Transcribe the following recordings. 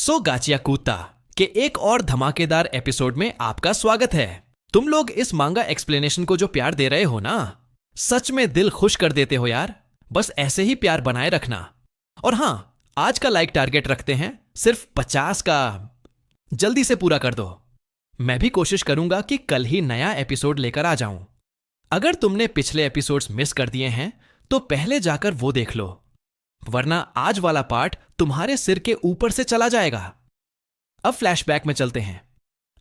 सो गाचिया कूता के एक और धमाकेदार एपिसोड में आपका स्वागत है। तुम लोग इस मांगा एक्सप्लेनेशन को जो प्यार दे रहे हो ना, सच में दिल खुश कर देते हो यार। बस ऐसे ही प्यार बनाए रखना। और हां, आज का लाइक टारगेट रखते हैं सिर्फ 50 का। जल्दी से पूरा कर दो। मैं भी कोशिश करूंगा कि कल ही नया एपिसोड लेकर आ जाऊं। अगर तुमने पिछले एपिसोड्स मिस कर दिए हैं तो पहले जाकर वो देख लो, वरना आज वाला पार्ट तुम्हारे सिर के ऊपर से चला जाएगा। अब फ्लैशबैक में चलते हैं।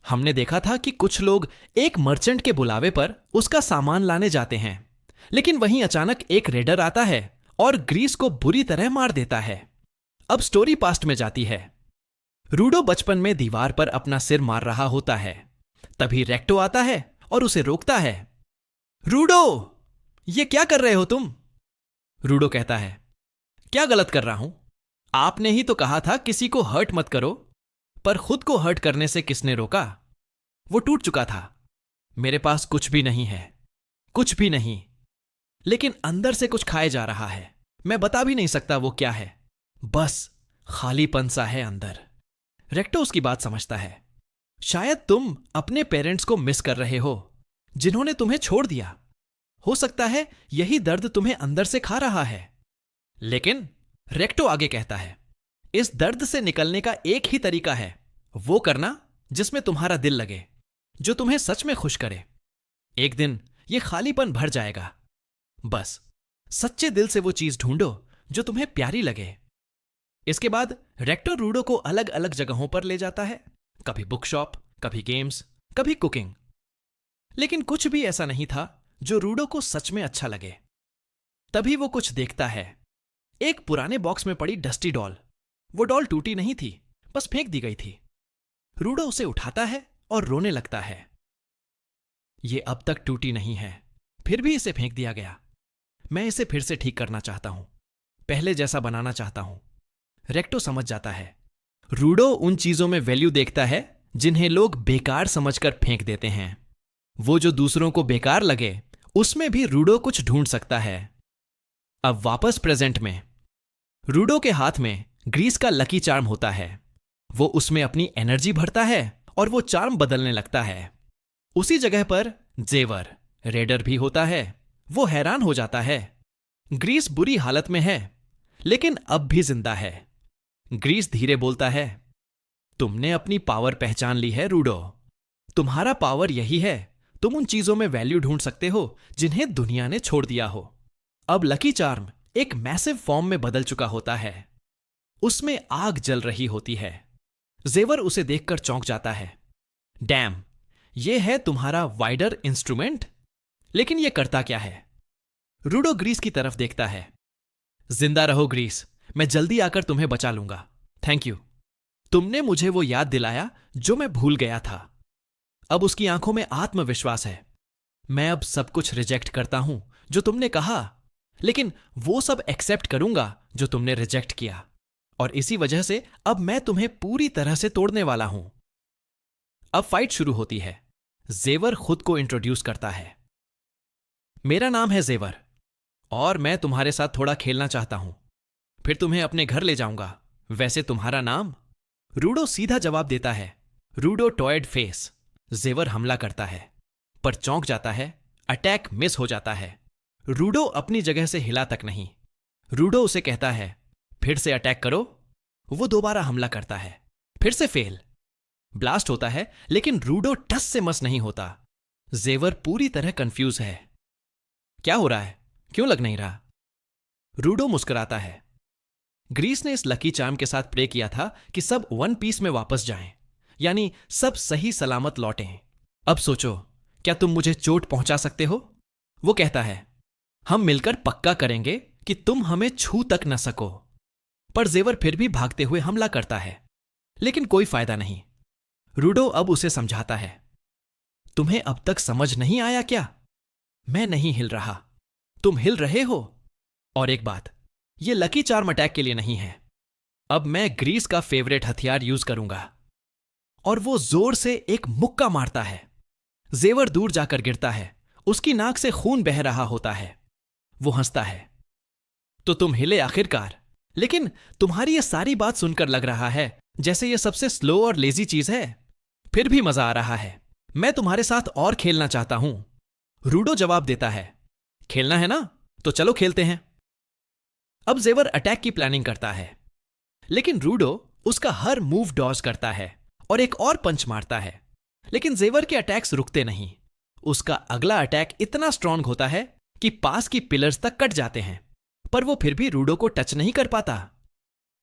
हमने देखा था कि कुछ लोग एक मर्चेंट के बुलावे पर उसका सामान लाने जाते हैं, लेकिन वहीं अचानक एक रेडर आता है और ग्रीस को बुरी तरह मार देता है। अब स्टोरी पास्ट में जाती है। रूडो बचपन में दीवार पर अपना सिर मार रहा होता है। तभी रेक्टो आता है और उसे रोकता है। रूडो, ये क्या कर रहे हो तुम? रूडो कहता है, क्या गलत कर रहा हूं? आपने ही तो कहा था किसी को हर्ट मत करो, पर खुद को हर्ट करने से किसने रोका? वो टूट चुका था। मेरे पास कुछ भी नहीं है, कुछ भी नहीं। लेकिन अंदर से कुछ खाए जा रहा है। मैं बता भी नहीं सकता वो क्या है। बस खालीपन सा है अंदर। रेक्टो उसकी बात समझता है। शायद तुम अपने पेरेंट्स को मिस कर रहे हो, जिन्होंने तुम्हें छोड़ दिया। हो सकता है यही दर्द तुम्हें अंदर से खा रहा है। लेकिन रेक्टो आगे कहता है, इस दर्द से निकलने का एक ही तरीका है, वो करना जिसमें तुम्हारा दिल लगे, जो तुम्हें सच में खुश करे। एक दिन ये खालीपन भर जाएगा। बस सच्चे दिल से वो चीज ढूंढो जो तुम्हें प्यारी लगे। इसके बाद रेक्टो रूडो को अलग अलग जगहों पर ले जाता है, कभी बुक शॉप, कभी गेम्स, कभी कुकिंग। लेकिन कुछ भी ऐसा नहीं था जो रूडो को सच में अच्छा लगे। तभी वो कुछ देखता है, एक पुराने बॉक्स में पड़ी डस्टी डॉल। वो डॉल टूटी नहीं थी, बस फेंक दी गई थी। रूडो उसे उठाता है और रोने लगता है। ये अब तक टूटी नहीं है, फिर भी इसे फेंक दिया गया। मैं इसे फिर से ठीक करना चाहता हूं, पहले जैसा बनाना चाहता हूं। रेक्टो समझ जाता है। रूडो उन चीजों में वैल्यू देखता है जिन्हें लोग बेकार समझकर फेंक देते हैं। वो जो दूसरों को बेकार लगे, उसमें भी रूडो कुछ ढूंढ सकता है। अब वापस प्रेजेंट में। रूडो के हाथ में ग्रीस का लकी चार्म होता है। वो उसमें अपनी एनर्जी भरता है और वो चार्म बदलने लगता है। उसी जगह पर जेवर रेडर भी होता है। वो हैरान हो जाता है। ग्रीस बुरी हालत में है, लेकिन अब भी जिंदा है। ग्रीस धीरे बोलता है, तुमने अपनी पावर पहचान ली है रूडो। तुम्हारा पावर यही है, तुम उन चीजों में वैल्यू ढूंढ सकते हो जिन्हें दुनिया ने छोड़ दिया हो। अब लकी चार्म एक मैसिव फॉर्म में बदल चुका होता है। उसमें आग जल रही होती है। जेवर उसे देखकर चौंक जाता है। डैम, यह है तुम्हारा वाइडर इंस्ट्रूमेंट? लेकिन यह करता क्या है? रूडो ग्रीस की तरफ देखता है। जिंदा रहो ग्रीस, मैं जल्दी आकर तुम्हें बचा लूंगा। Thank you. तुमने मुझे वो याद दिलाया जो मैं भूल गया था। अब उसकी आंखों में आत्मविश्वास है। मैं अब सब कुछ रिजेक्ट करता हूं जो तुमने कहा, लेकिन वो सब एक्सेप्ट करूंगा जो तुमने रिजेक्ट किया। और इसी वजह से अब मैं तुम्हें पूरी तरह से तोड़ने वाला हूं। अब फाइट शुरू होती है। जेवर खुद को इंट्रोड्यूस करता है। मेरा नाम है जेवर और मैं तुम्हारे साथ थोड़ा खेलना चाहता हूं, फिर तुम्हें अपने घर ले जाऊंगा। वैसे तुम्हारा नाम? रूडो सीधा जवाब देता है, रूडो टॉयड फेस। जेवर हमला करता है, पर चौंक जाता है। अटैक मिस हो जाता है। रूडो अपनी जगह से हिला तक नहीं। रूडो उसे कहता है, फिर से अटैक करो। वो दोबारा हमला करता है, फिर से फेल। ब्लास्ट होता है, लेकिन रूडो टस से मस नहीं होता। जेवर पूरी तरह कंफ्यूज है। क्या हो रहा है? क्यों लग नहीं रहा? रूडो मुस्कुराता है। ग्रीस ने इस लकी चार्म के साथ प्रे किया था कि सब वन पीस में वापस जाएं, यानी सब सही सलामत लौटें। अब सोचो, क्या तुम मुझे चोट पहुंचा सकते हो? वो कहता है, हम मिलकर पक्का करेंगे कि तुम हमें छू तक न सको। पर जेवर फिर भी भागते हुए हमला करता है, लेकिन कोई फायदा नहीं। रूडो अब उसे समझाता है, तुम्हें अब तक समझ नहीं आया क्या? मैं नहीं हिल रहा, तुम हिल रहे हो। और एक बात, यह लकी चार्म अटैक के लिए नहीं है। अब मैं ग्रीस का फेवरेट हथियार यूज करूंगा। और वो जोर से एक मुक्का मारता है। जेवर दूर जाकर गिरता है। उसकी नाक से खून बह रहा होता है। वो हंसता है, तो तुम हिले आखिरकार। लेकिन तुम्हारी यह सारी बात सुनकर लग रहा है जैसे ये सबसे स्लो और लेजी चीज है। फिर भी मजा आ रहा है। मैं तुम्हारे साथ और खेलना चाहता हूं। रूडो जवाब देता है, खेलना है ना, तो चलो खेलते हैं। अब जेवर अटैक की प्लानिंग करता है, लेकिन रूडो उसका हर मूव डॉज करता है और एक और पंच मारता है। लेकिन जेवर के अटैक्स रुकते नहीं। उसका अगला अटैक इतना स्ट्रांग होता है कि पास की पिलर्स तक कट जाते हैं, पर वो फिर भी रूडो को टच नहीं कर पाता।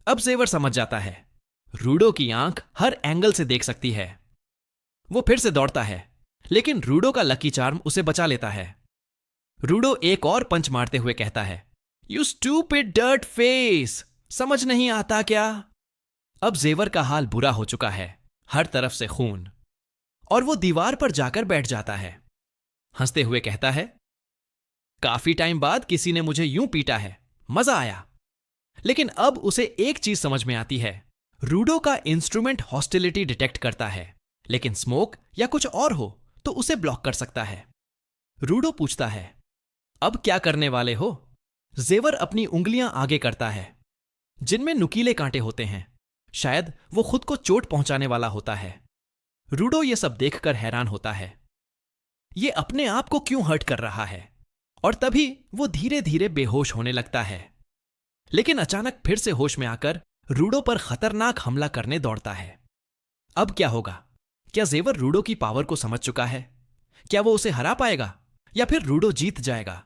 अब जेवर समझ जाता है, रूडो की आंख हर एंगल से देख सकती है। वो फिर से दौड़ता है, लेकिन रूडो का लकी चार्म उसे बचा लेता है। रूडो एक और पंच मारते हुए कहता है, यू स्टूपिड डर्ट फेस, समझ नहीं आता क्या? अब जेवर का हाल बुरा हो चुका है, हर तरफ से खून, और वो दीवार पर जाकर बैठ जाता है। हंसते हुए कहता है, काफी टाइम बाद किसी ने मुझे यूं पीटा है, मजा आया। लेकिन अब उसे एक चीज समझ में आती है, रूडो का इंस्ट्रूमेंट हॉस्टिलिटी डिटेक्ट करता है, लेकिन स्मोक या कुछ और हो तो उसे ब्लॉक कर सकता है। रूडो पूछता है, अब क्या करने वाले हो? जेवर अपनी उंगलियां आगे करता है, जिनमें नुकीले कांटे होते हैं। शायद वो खुद को चोट पहुंचाने वाला होता है। रूडो ये सब देखकर हैरान होता है, ये अपने आप को क्यों हर्ट कर रहा है? और तभी वो धीरे धीरे बेहोश होने लगता है। लेकिन अचानक फिर से होश में आकर रूडो पर खतरनाक हमला करने दौड़ता है। अब क्या होगा? क्या जेवर रूडो की पावर को समझ चुका है? क्या वो उसे हरा पाएगा या फिर रूडो जीत जाएगा?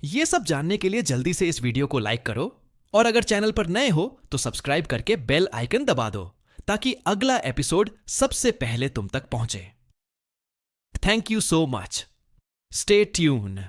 ये सब जानने के लिए जल्दी से इस वीडियो को लाइक करो, और अगर चैनल पर नए हो तो सब्सक्राइब करके बेल आइकन दबा दो, ताकि अगला एपिसोड सबसे पहले तुम तक पहुंचे। Thank you so much. Stay tune.